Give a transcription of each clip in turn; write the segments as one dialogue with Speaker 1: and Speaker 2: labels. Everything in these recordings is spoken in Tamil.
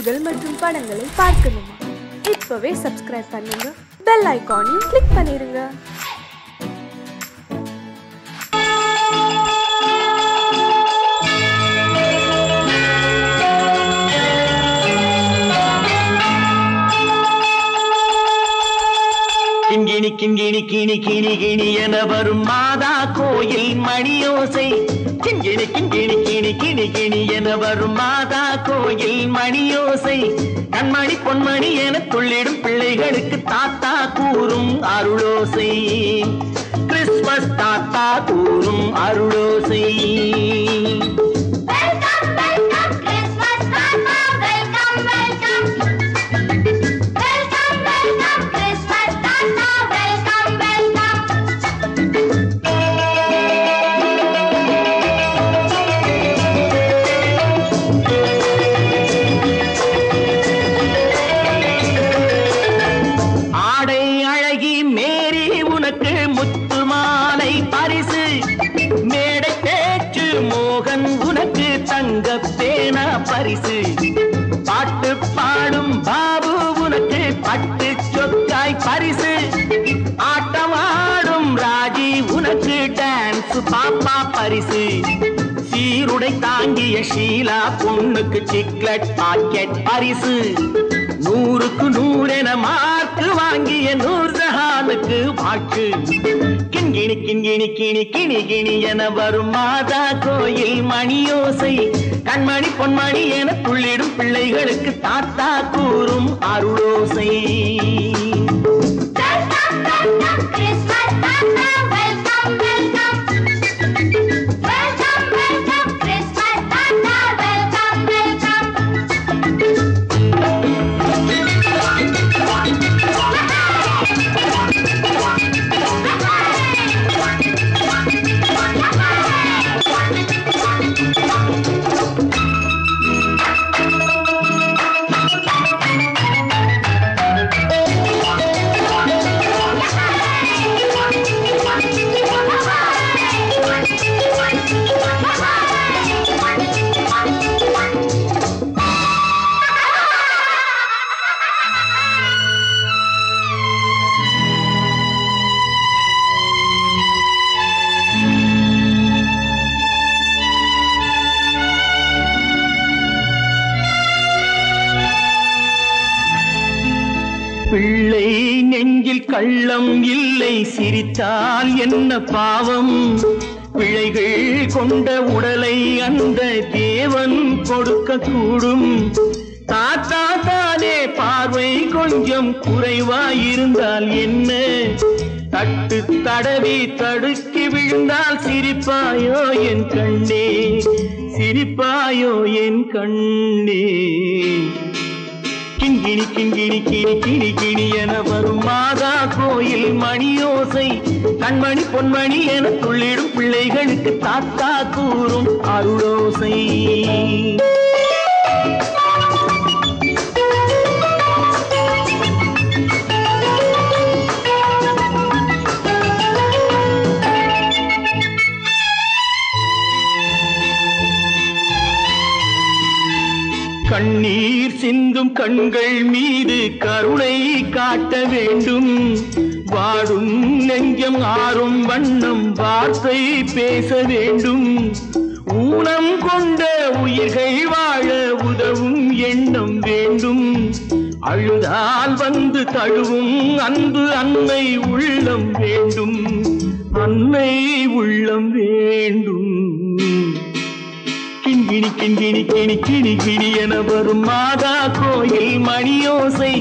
Speaker 1: நிகழ்ச்சிகள் மற்றும் படங்களை பார்க்கணுமா? இப்பவே சப்ஸ்கிரைப் பண்ணுங்க, பெல் ஐகானையும் கிளிக் பண்ணிருங்க.
Speaker 2: கிண்கிணி கிண்கிணி கிணி கிணி கிணி என வரும் மாதா கோயில் மணியோசை. கிண்கிணி கிண்கிணி கிணி கிணி கிணி என வரும் மாதா கோயில் மணியோசை. கண்மணி பொன்மணி என துள்ளிடும் பிள்ளைகளுக்கு தாத்தா கூறும் அருளோசை. கிறிஸ்துமஸ் தாத்தா கூறும் அருளோசை. பாட்டு பாடும் பாபு உனக்கு பட்டு சொக்காய் பரிசு. ஆட்டமாடும் ராஜி உனக்கு டான்ஸ் பாப்பா பரிசு. சீருடை தாங்கிய ஷீலா பொண்ணுக்கு சிக்லெட் பாக்கெட் பரிசு. 100க்கு 100 என மார்க்கு வாங்கிய நூர்ஜஹானுக்கு வாழ்த்து. கிண்கிணி கிண்கிணி கிணி கிணி கிணி என வரும் மாதா கோயில் மணியோசை. கண்மணி பொன்மணி என துள்ளிடும் பிள்ளைகளுக்கு தாத்தா கூறும் அருளோசை. பிள்ளை நெஞ்சில் கள்ளம் இல்லை, சிரித்தால் என்ன பாவம். பிழைகள் கொண்ட உடலை அந்த தேவன் கொடுக்க கூடும். தாத்தா தானே பார்வை கொஞ்சம் குறைவாயிருந்தால் என்ன? தட்டு தடவி தடுக்கி விழுந்தால் சிரிப்பாயோ என் கண்ணே, சிரிப்பாயோ என் கண்ணே. கிண்கிணி கிண்கிணி கிணி கிணி கிணி என வரும் மாதா கோயில் மணியோசை. கண்மணி பொன்மணி என துள்ளிடும் பிள்ளைகளுக்கு தாத்தா கூறும் அருளோசை. கண்ணீர் சிந்தும் கண்கள் மீது கருணை காட்ட வேண்டும். வாடும் நெஞ்சம் ஆறும் வண்ணம் வார்த்தை பேச வேண்டும். ஊனம் கொண்ட உயிர்கள் வாழ உதவும் எண்ணம் வேண்டும். அழுதால் வந்து தழுவும் அன்பு அன்னை உள்ளம் வேண்டும், அன்னை உள்ளம் வேண்டும். கிண்கிணி கிண்கிணி கிணி கிணி கிணி என வரும் மாதா கோயில் மணியோசை.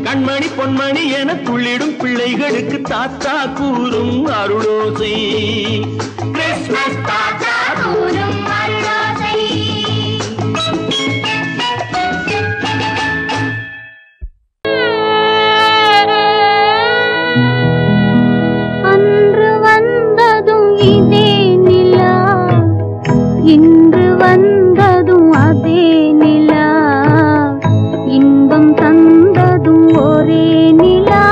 Speaker 2: கண்மணி பொன்மணி என துள்ளிடும் பிள்ளைகளுக்கு தாத்தா கூறும் அருளோசை. கிறிஸ்துமஸ் தாத்தா கூறும் அருளோசை.
Speaker 3: அன்று வந்ததும் இதே நிலா, இன்று வந்ததும் அதே நிலா. இன்பம் தந்ததும் ஒரே நிலா,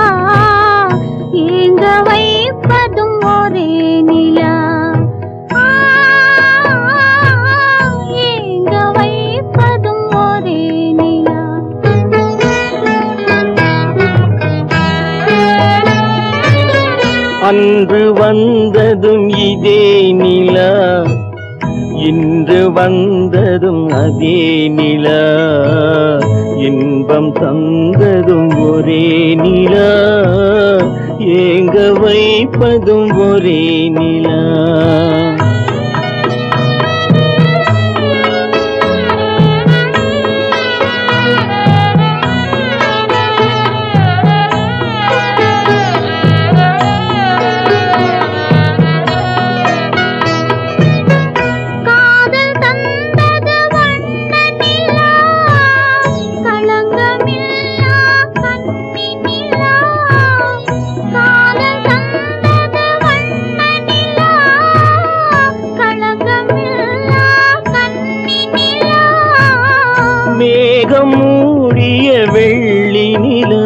Speaker 3: ஏங்க வைப்பதும் ஒரே நிலா.
Speaker 2: அன்று வந்ததும் இதே நிலா, இன்று வந்ததும் அதே நிலா, இன்பம் தந்ததும் ஒரே நிலா, ஏங்க வைப்பதும் ஒரே நிலா. மேகம் மூடிய வெள்ளி நிலா,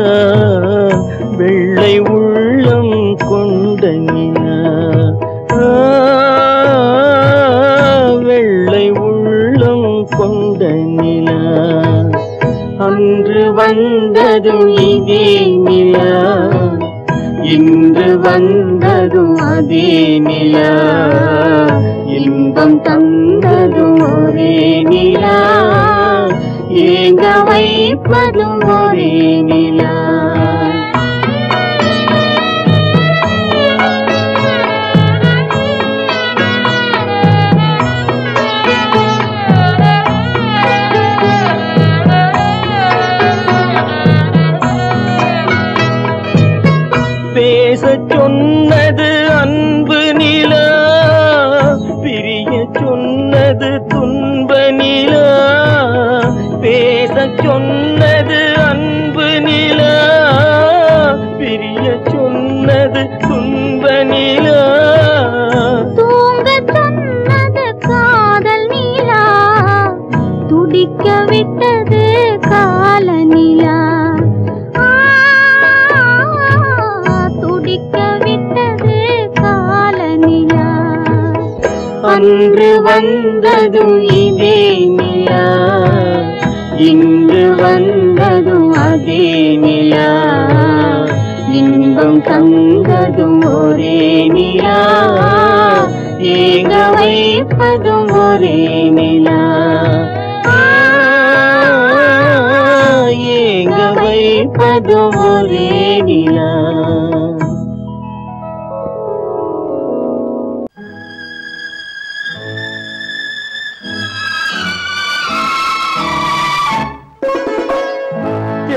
Speaker 2: வெள்ளை உள்ளம் கொண்ட நிலா, வெள்ளை உள்ளம் கொண்ட நிலா. அன்று வந்ததும் இதே நிலா, இன்று வந்ததும் அதே நிலா, இன்பம் தந்ததும் ஒரே நிலா, ஏங்க வைப்பதும் ஒரே நிலா. பேசச் சொன்னது அன்பு நிலா, பிரிய சொன்னது துன்ப நிலா. பேசச் சொன்னது அன்பு நிலா, பிரிய சொன்னது துன்ப நிலா.
Speaker 3: தூங்கச் சொன்னது காதல் நிலா, துடிக்க விட்டது கால நிலா, துடிக்க விட்டது கால நிலா.
Speaker 2: அன்று வந்ததும் இதே நிலா, இன்று வந்ததும் அதே நிலா, இன்பம் தந்ததும் ஒரே நிலா, ஏங்க வைப்பதும் ஒரே நிலா, ஏங்க வைப்பதும் ஒரே நிலா.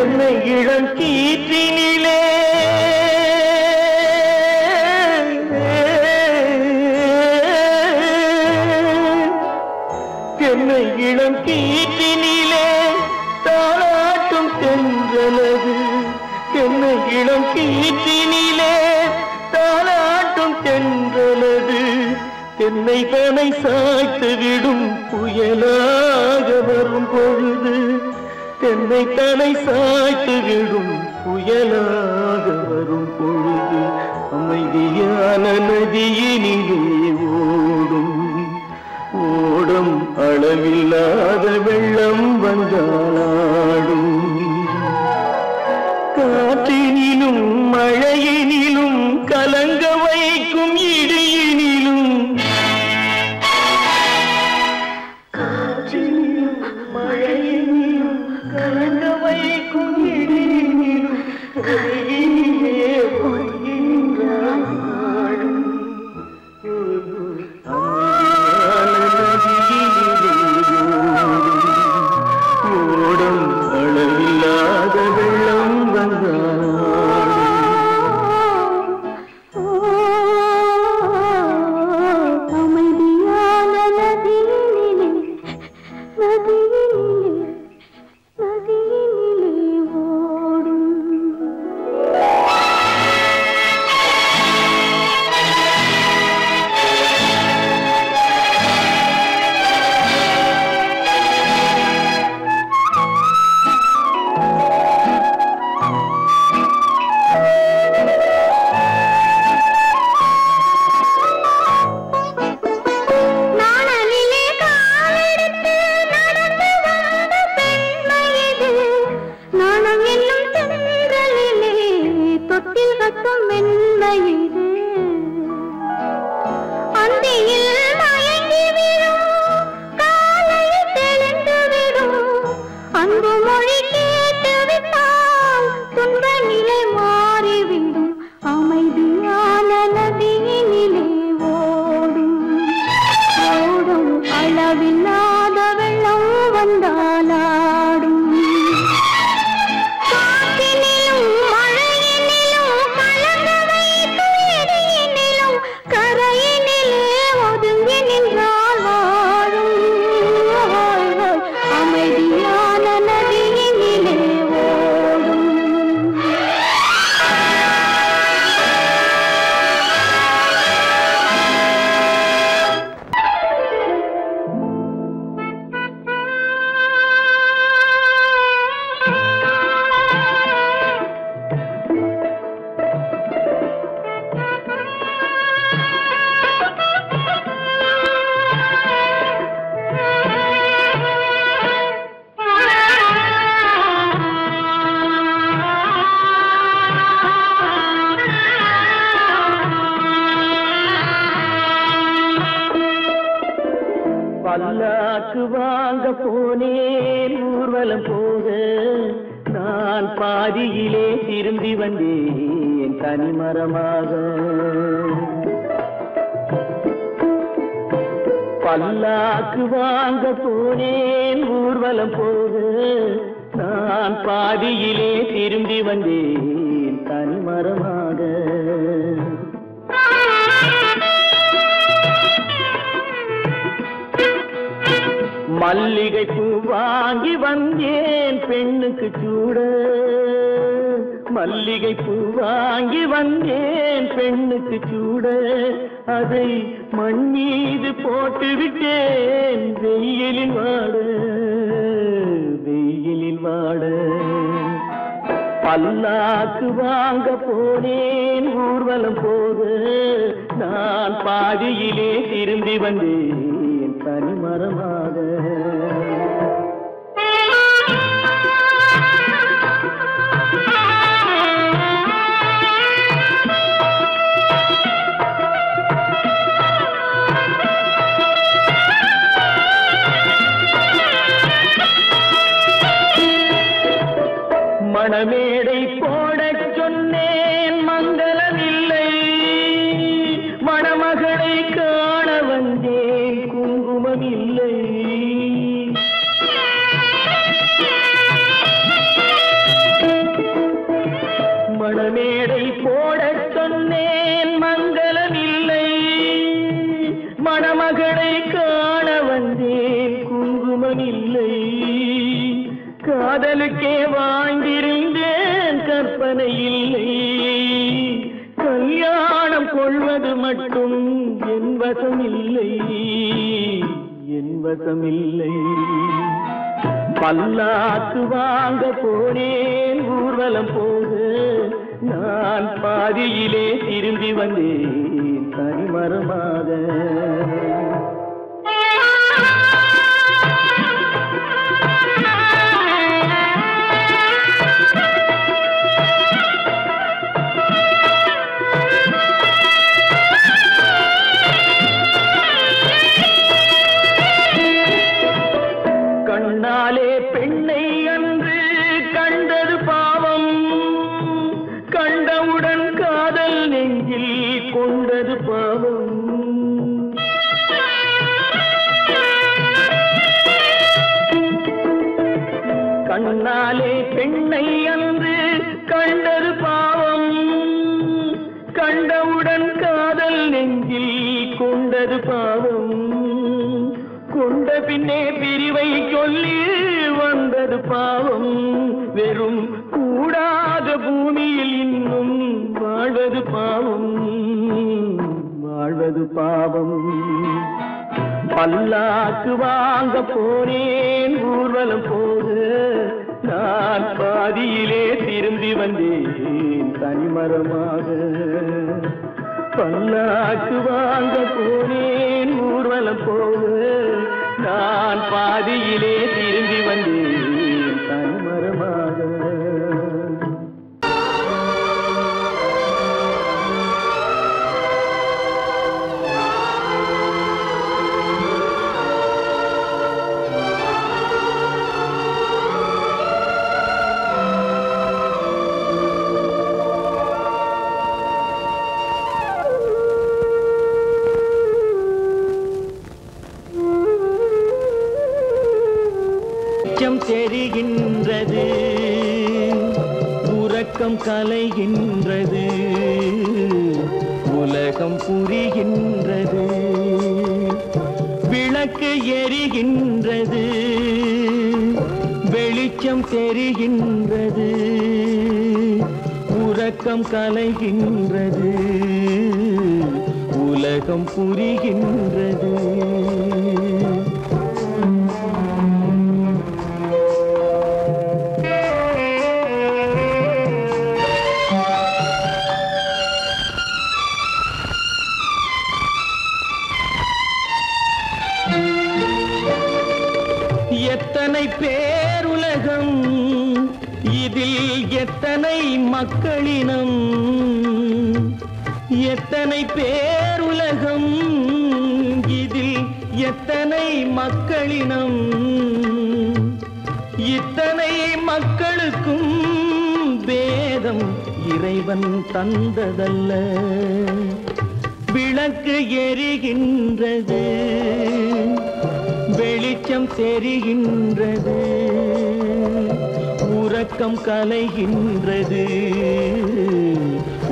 Speaker 2: என்னை இளம் கீற்றினிலே என்னை இளம் கீற்றினிலே தாளாட்டும் தென்றலது, என்னை இளம் கீற்றினிலே தாளாட்டும் தென்றலது, என்னை தனை சாய்த்து விடும் புயலாக வரும் பொழுது, என்னை தலை சாய்த்து விடும் புயலாக வரும் பொழுது, அமைதியான நதியினிலே ஓடும் ஓடும் அளவில்லாத வெள்ளம் வந்தாடும். காற்றினிலும் மழையினிலும் கலங்க வைக்கும் இடியினிலும், காற்றினிலும் மழையினிலும் கலங்க வைக்கும் இடியினிலும், கையினிலே ஒழுகின்றான் வாழும். ஓடும் அளவில்லாத வெள்ளம் வந்தாடும்.
Speaker 3: அமைதியான நதியினிலே நதியினிலே நதியினிலே ஓடும். நாணலிலே காலெடுத்து நடந்து வந்த பெண்மை இது, நாணம் என்னும் தென்றலிலே தொட்டில் கட்டும் மென்மை இது. அன்பு மொழி கேட்டு விட்டால் துன்ப நிலை மாறிவிடும். அமைதியான நதியினிலே ஓடும் ஓடும் அளவில்லாத வெள்ளம் வந்தாலாடும். காற்றினிலும் மழையினிலும் கலங்க வைக்கும் இடியினிலும் கரையினிலே ஒதுங்கி நின்றால் வாழும். அமைதியான நதியினிலே ஓடும்.
Speaker 2: பல்லாக்கு வாங்க போனேன் ஊர்வலம் போக, நான் பாதியிலே திரும்பி வந்தேன் தனிமரமாக. பல்லாக்கு வாங்க போனேன் ஊர்வலம் போக, நான் பாதியிலே திரும்பி வந்தேன் தனிமரமாக. மல்லிகை பூ வாங்கி வந்தேன் பெண்ணுக்கு சூட, மல்லிகை பூ வாங்கி வந்தேன் பெண்ணுக்கு சூட, அதை மண் மீது போட்டு விட்டேன் வெயிலில் வாட வெயிலில் வாட. பல்லாக்கு வாங்க போனேன் ஊர்வலம் போக, நான் பாதியிலே திரும்பி வந்தேன் தனிமரமாக. மணமேடை போடச் சொன்னேன் மங்களமில்லை, மணமகளை காண வந்தேன் குங்குமமில்லை. மணமேடை போடச் சொன்னேன் மங்களமில்லை, மணமகளை காண வந்தேன் குங்குமமில்லை. காதலுக்கே வாழ்ந்திருந்தேன் கற்பனை இல்லை, கல்யாணம் கொள்வது மட்டும் என் வசமில்லை என் வசமில்லை. பல்லாக்கு வாங்க போனேன் ஊர்வலம் போக, நான் பாதியிலே திரும்பி வந்தேன் தனிமரமாக. கண்ணாலே பெண்ணை அன்று கண்டது பாவம், கண்டவுடன் காதல் நெஞ்சில் கொண்டது பாவம். கண்ணாலே பெண்ணை அன்று கண்டது பாவம், கண்டவுடன் காதல் நெஞ்சில் கொண்டது பாவம். கொண்ட பின்னே பிரிவை சொல்லி வந்தது பாவம், வெறும் கூடாத பூமியில் இன்னும் வாழ்வது பாவம் வாழ்வது பாவம். பல்லாக்கு வாங்க போனேன் ஊர்வலம் போக, நான் பாதியிலே திரும்பி வந்தேன் தனிமரமாக. பல்லாக்கு வாங்க போனேன் ஊர்வலம் போக, நான் பாதியிலே திரும்பி வந்தேன் தனிமரமாக. உறக்கம் கலைகின்றது உலகம் புரிகின்றது விளக்கு எரிகின்றது வெளிச்சம் தெரிகின்றது உறக்கம் கலைகின்றது உலகம் புரிகின்றது எத்தனை பேருலகம் இதில் எத்தனை மக்களினம் எத்தனை பேருலகம் இதில் எத்தனை மக்களினம் இத்தனை மக்களுக்கும் வேதம் இறைவன் தந்ததல்ல விளக்கு எரிகின்றது வெளிச்சம் தெரிகின்றது உறக்கம் கலைகின்றது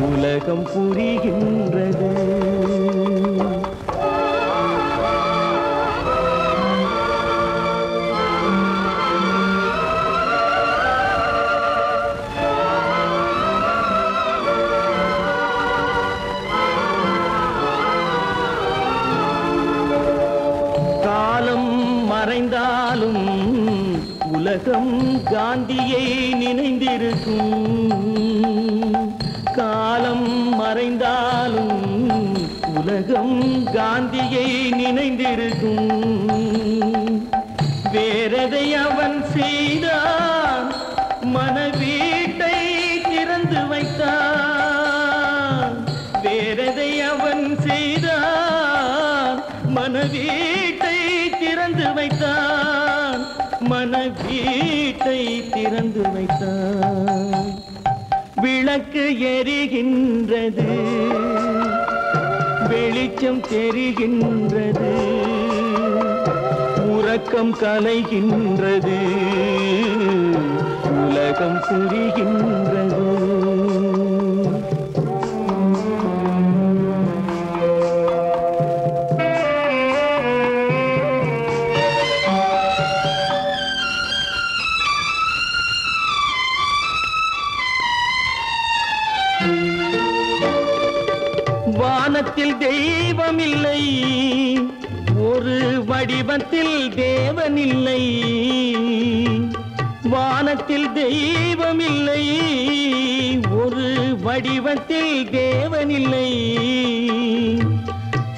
Speaker 2: உலகம் புரிகின்றது மறைந்தாலும் உலகம் காந்தியை நினைந்திருக்கும் காலம் மறைந்தாலும் உலகம் காந்தியை நினைந்திருக்கும் வேறதை அவன் செய்தான் மனவீட்டை திறந்து வைத்தான் வேறதை அவன் செய்தான் மனவீட்டை திறந்து வைத்தான் மனவீட்டை திறந்து வைத்தான் விளக்கு எரிகின்றது வெளிச்சம் தெரிகின்றது உறக்கம் கலைகின்றது உலகம் புரிகின்றது வானத்தில் தெய்வமில்லை ஒரு வடிவத்தில் தேவனில்லை வானத்தில் தெய்வமில்லை ஒரு வடிவத்தில் தேவனில்லை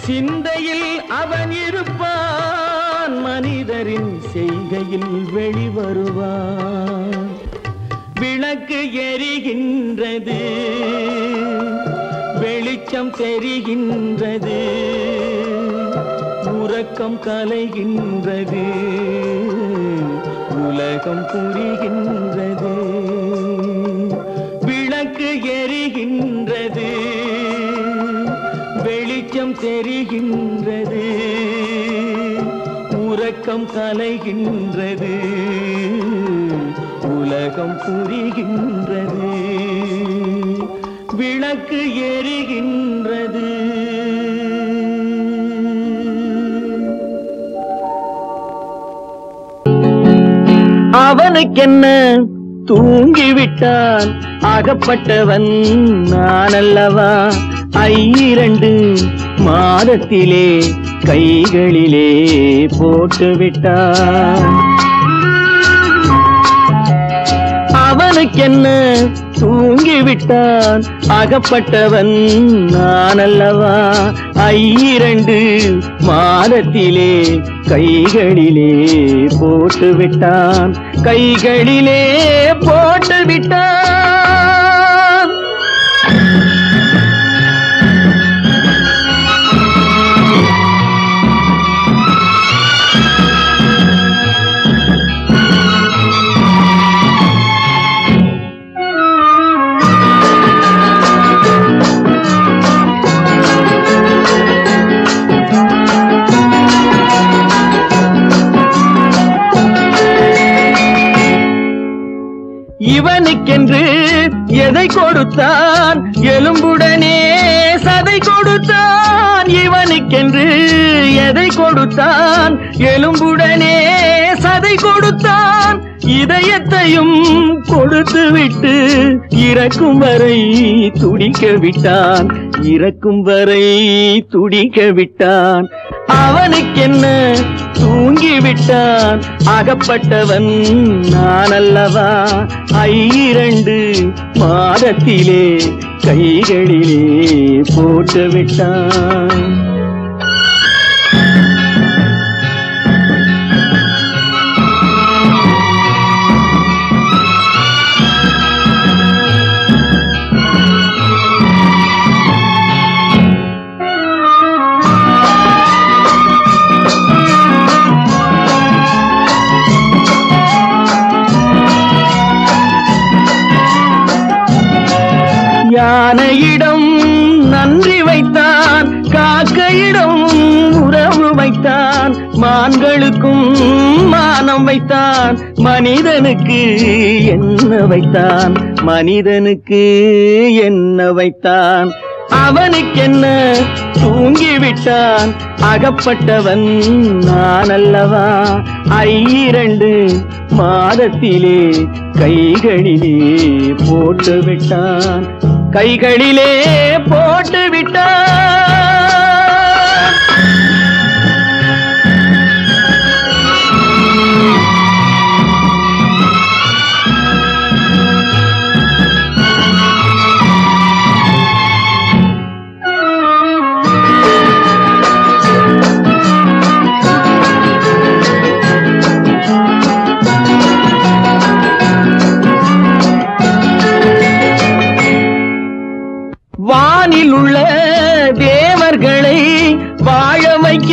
Speaker 2: சிந்தையில் அவன் இருப்பான் மனிதரின் செய்கையில் வெளிவருவான் விளக்கு எரிகின்றது வெளிச்சம் தெரிகின்றது உறக்கம் கலைகின்றது உலகம் புரிகின்றது விளக்கு எரிகின்றது வெளிச்சம் தெரிகின்றது உறக்கம் கலைகின்றது உலகம் புரிகின்றது விளக்கு எரிகின்றது அவனுக்கென்ன தூங்கிவிட்டான் அகப்பட்டவன் நான் அல்லவா 2 மாதத்திலே கைகளிலே போட்டுவிட்டான் அவனுக்கென்ன தூங்கிவிட்டான் அகப்பட்டவன் நான் அல்லவா 2 மாதத்திலே கைகளிலே போட்டுவிட்டான் கைகளிலே போட்டுவிட்டான் இவனுக்கென்று எதை கொடுத்தான் எலும்புடனே சதை கொடுத்தான் இவனுக்கென்று எதை கொடுத்தான் எலும்புடனே சதை கொடுத்தான் இதயத்தையும் கொடுத்து விட்டு இறக்கும் வரை துடிக்க விட்டான் இறக்கும் வரை துடிக்க விட்டான் அவனுக்கென்ன தூங்கிவிட்டான் அகப்பட்டவன் நான் அல்லவா 2 மாதத்திலே கைகளிலே போட்டு விட்டான் யானையிடம் நன்றி வைத்தான் காக்கையிடம் உறவு வைத்தான் மான்களுக்கும் மானம் வைத்தான் மனிதனுக்கு என்ன வைத்தான் மனிதனுக்கு என்ன வைத்தான் அவனுக்கென்ன தூங்கிவிட்டான் அகப்பட்டவன் நான் அல்லவா 2 மாதத்திலே கைகளிலே போட்டு விட்டான் கைகளிலே போட்டு விட்டான் வானில் உள்ள தேவர்களை வாழ வைக்க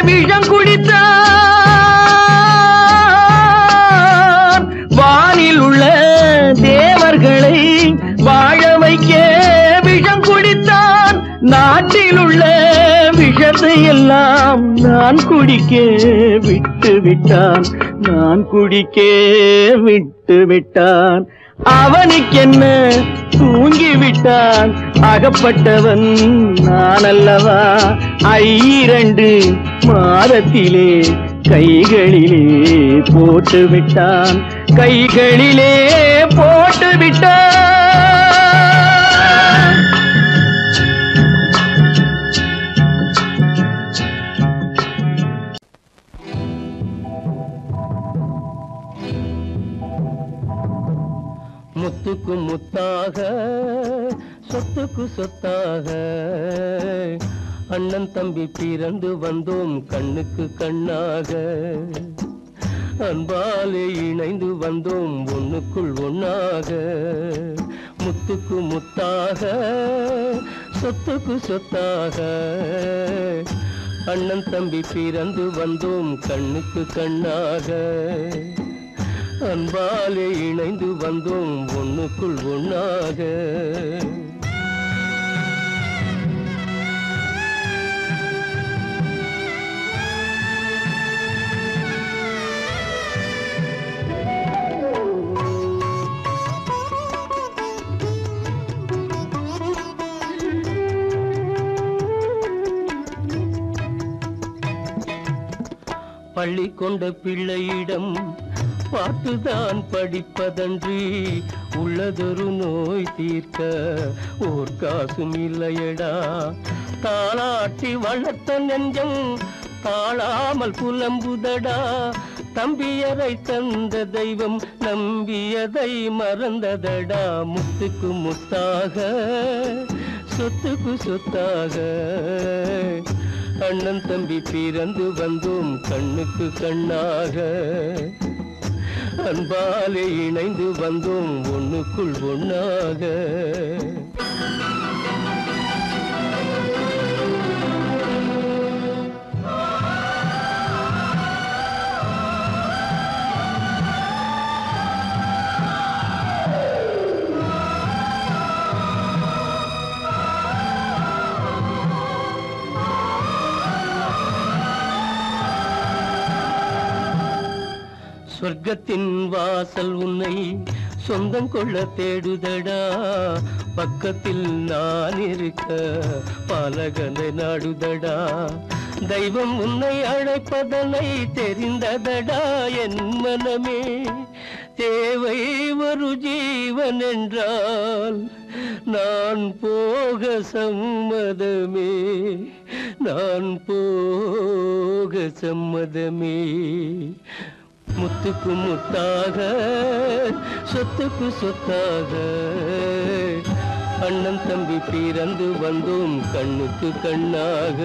Speaker 2: விஷம் குடித்தான் வானில் உள்ள தேவர்களை வாழ வைக்க விஷம் குடித்தான் நாட்டில் உள்ள விஷத்தை எல்லாம் நான் குடிக்க விட்டு விட்டான் நான் குடிக்க விட்டு விட்டான் அவனுக்கென்ன தூங்கிவிட்டான் அகப்பட்டவன் நான் அல்லவா 2 மாதத்திலே கைகளிலே போட்டு விட்டான் கைகளிலே போட்டு விட்டான் முத்துக்கு முத்தாக சொத்துக்கு சொத்தாக அண்ணன் தம்பி பிறந்து வந்தோம் கண்ணுக்கு கண்ணாக அன்பாலே இணைந்து வந்தோம் ஒண்ணுக்குள் ஒண்ணாக முத்துக்கு முத்தாக சொத்துக்கு சொத்தாக அண்ணன் தம்பி பிறந்து வந்தோம் கண்ணுக்கு கண்ணாக அன்பாலே இணைந்து வந்தோம் ஒண்ணுக்குள் ஒண்ணாக பள்ளி கொண்ட பிள்ளையிடம் பார்த்துதான் படிப்பதன்றி உள்ளதொரு நோய் தீர்க்க ஓர் காசும் இல்லையடா தாளாட்டி வளர்த்த நெஞ்சம் தாழாமல் புலம்புதடா தம்பியரை தந்த தெய்வம் நம்பியதை மறந்ததடா முத்துக்கு முத்தாக சொத்துக்கு சொத்தாக அண்ணன் தம்பி பிறந்து வந்தோம் கண்ணுக்கு கண்ணாக அன்பாலே இணைந்து வந்தோம் ஒண்ணுக்குள் ஒண்ணாக சொர்க்கத்தின் வாசல் உன்னை
Speaker 4: சொந்தம் கொள்ள தேடுதடா பக்கத்தில் நான் இருக்க பாலகனை நாடுதடா தெய்வம் உன்னை அழைப்பதனை தெரிந்ததடா என் மனமே தேவை ஒரு ஜீவன் என்றால் நான் போக சம்மதமே நான் போக சம்மதமே முத்துக்கு முத்தாக சொத்துக்கு சொத்தாக அண்ணன் தம்பி பிறந்து வந்தோம் கண்ணுக்கு கண்ணாக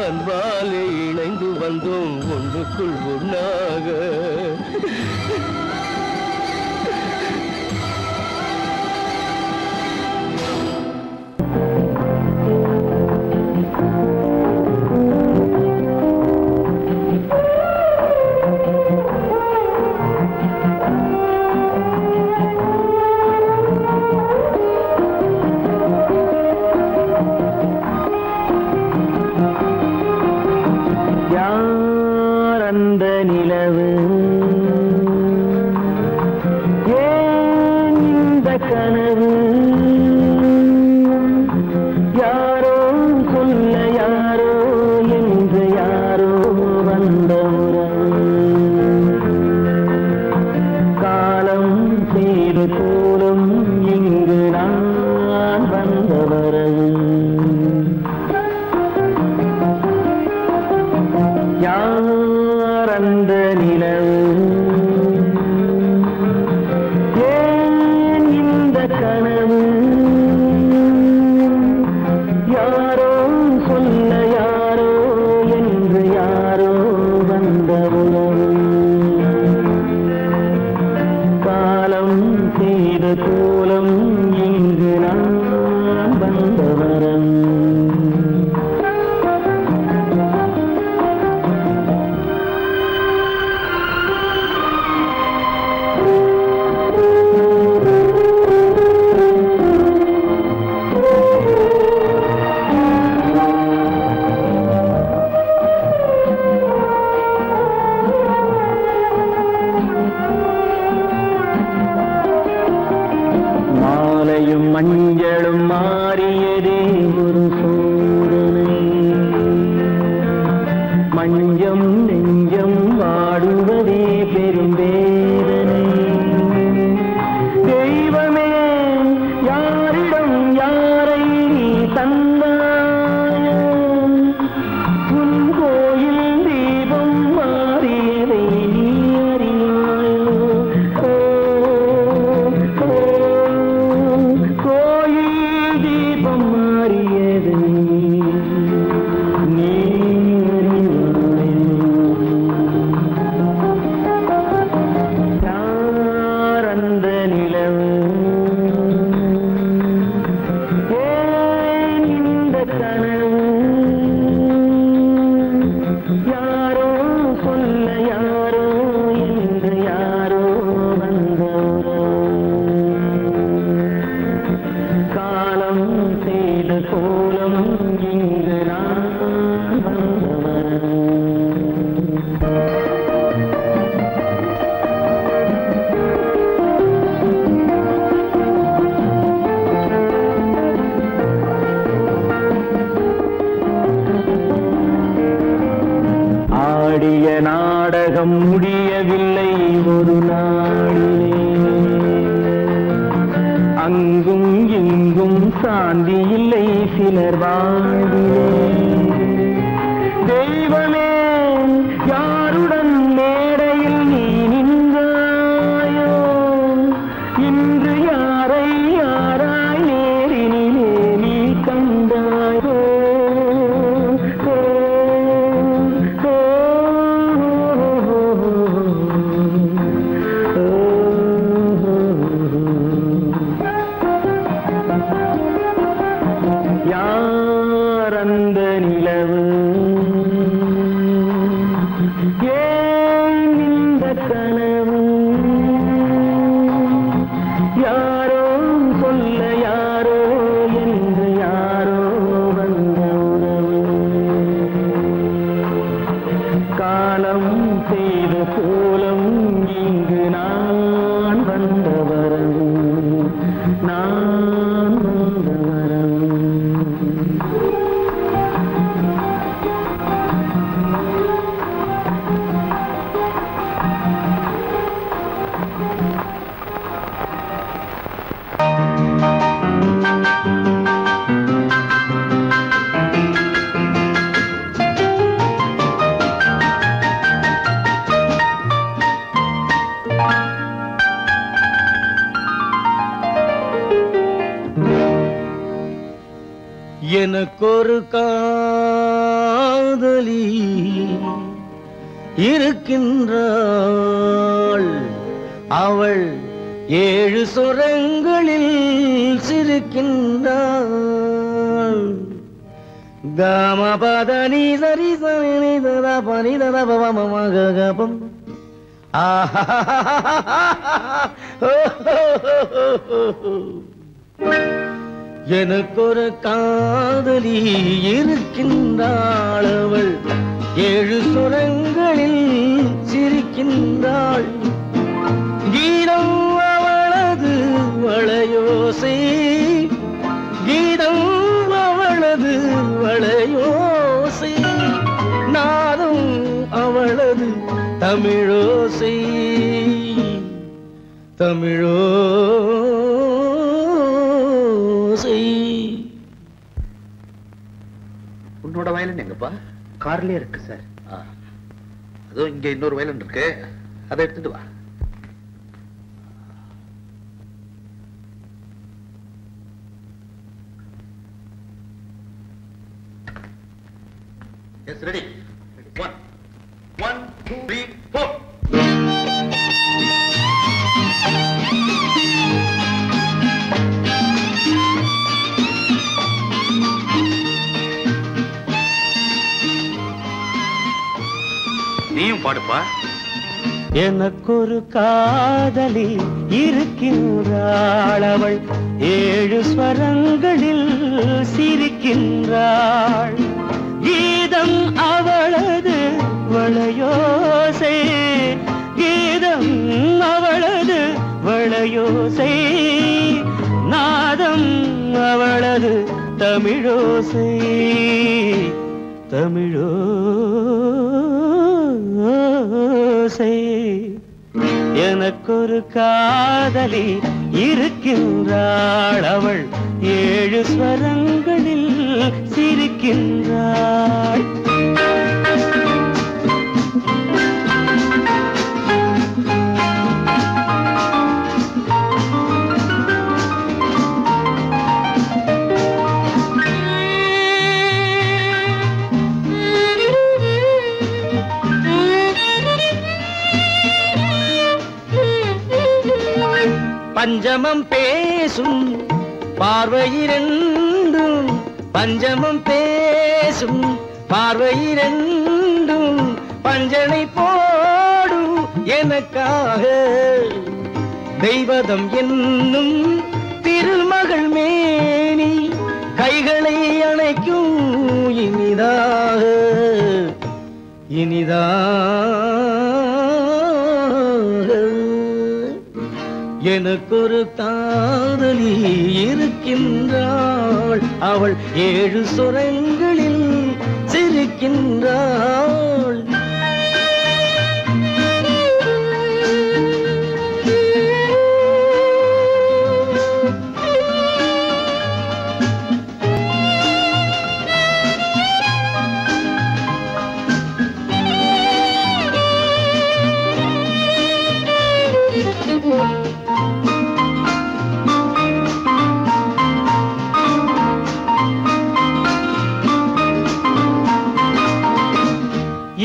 Speaker 4: அன்பாலே இணைந்து வந்தோம் ஒன்றுக்குள் ஒன்றாக
Speaker 2: நாடகம் முடியவில்லை ஒரு நாளிலே அங்கும் இங்கும் சாந்தி இல்லை சிலர் வாழ்விலே தெய்வமே யாருடன் மேடையில் நீ நின்றாயோ இன்று யாரை யாராய் நேரினிலே நீ கண்டாயோ யார் அந்த வந்தவரம் நான் வந்தவரம் எனக்கொரு காதலி இருக்கின்றாள் அவள் 7 சுரங்களில் சிரிக்கின்றாள் காமபதனி சரி சரி ததா பனி ததா பவமகபம் எனக்கொரு காதலி இருக்கின்றாள் அவள் 7 சுரங்களில் சிரிக்கின்றாள் கீதம் அவளது வளையோசை கீதம் அவளது வளையோசை நாதம் அவளது தமிழோசை தமிழோசை.
Speaker 5: உன்னோட வயலின் எங்கப்பா?
Speaker 2: கார்லயே இருக்கு சார்.
Speaker 5: அதுவும் இங்க இன்னொரு வயலின் இருக்கு, அதை எடுத்துட்டு வா. Yes, ready. 1, 2, 3, 4. நீயும் பாடுப்பா.
Speaker 2: எனக்கொரு காதலி இருக்கின்றாள் அவள் 7 ஸ்வரங்களில் சிரிக்கின்றாள் கீதம் அவளது வளையோசை கீதம் அவளது வளையோசை நாதம் அவளது தமிழோசை தமிழோசை. எனக்கொரு காதலி இருக்கின்றாள் அவள் 7 ஸ்வரங்களில் சிரிக்கின்றாள் பஞ்சமம் பேசும் பார்வையிரண்டும் பஞ்சமம் பேசும் பார்வையிரண்டும் பஞ்சனை போடும் எனக்காக தெய்வதம் என்னும் திருமகள் மேனி கைகளை அணைக்கும் இனிதாக இனிதாக. எனக்கொரு காதலி இருக்கின்றாள் அவள் 7 சுரங்களில் சிரிக்கின்றாள்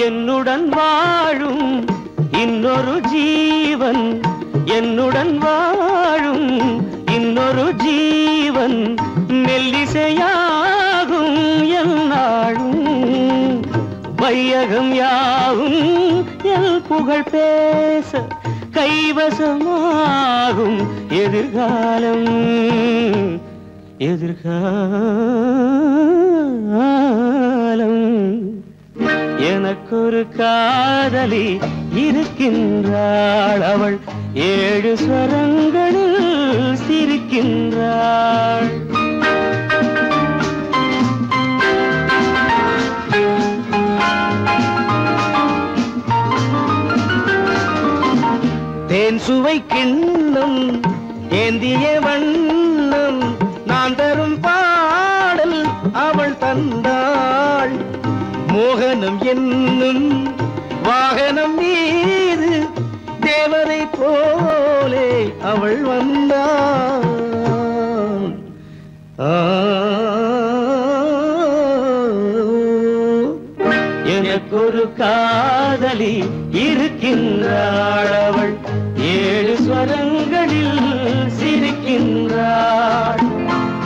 Speaker 2: என்னுடன் வாழும் இன்னொரு ஜீவன் என்னுடன் வாழும் இன்னொரு ஜீவன் மெல்லிசையாகும் என்னாலும் வையகம் யாவும் எல் புகழ் பேச கைவசமாகும் எதிர்காலம் எதிர்காலம். எனக்கொரு காதலி இருக்கின்றாள் அவள்
Speaker 4: ஏழு ஸ்வரங்களில் சிரிக்கின்றாள். தேன் சுவை கிண்ணம் ஏந்திய வண்ணம் நான் தரும் பாடல் அவள் தந்தாள். மோகனம் என்னும் வாகனம் மீது தேவதை போலே அவள் வந்தாள். எனக்கொரு காதலி இருக்கின்றாள். அவள் ஏழு ஸ்வரங்களில் சிரிக்கின்றாள்.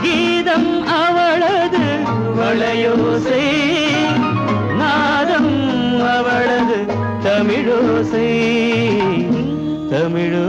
Speaker 4: கீதம் அவளது வளையோசை, நாதம் அவளது தமிழோசை, தமிழோ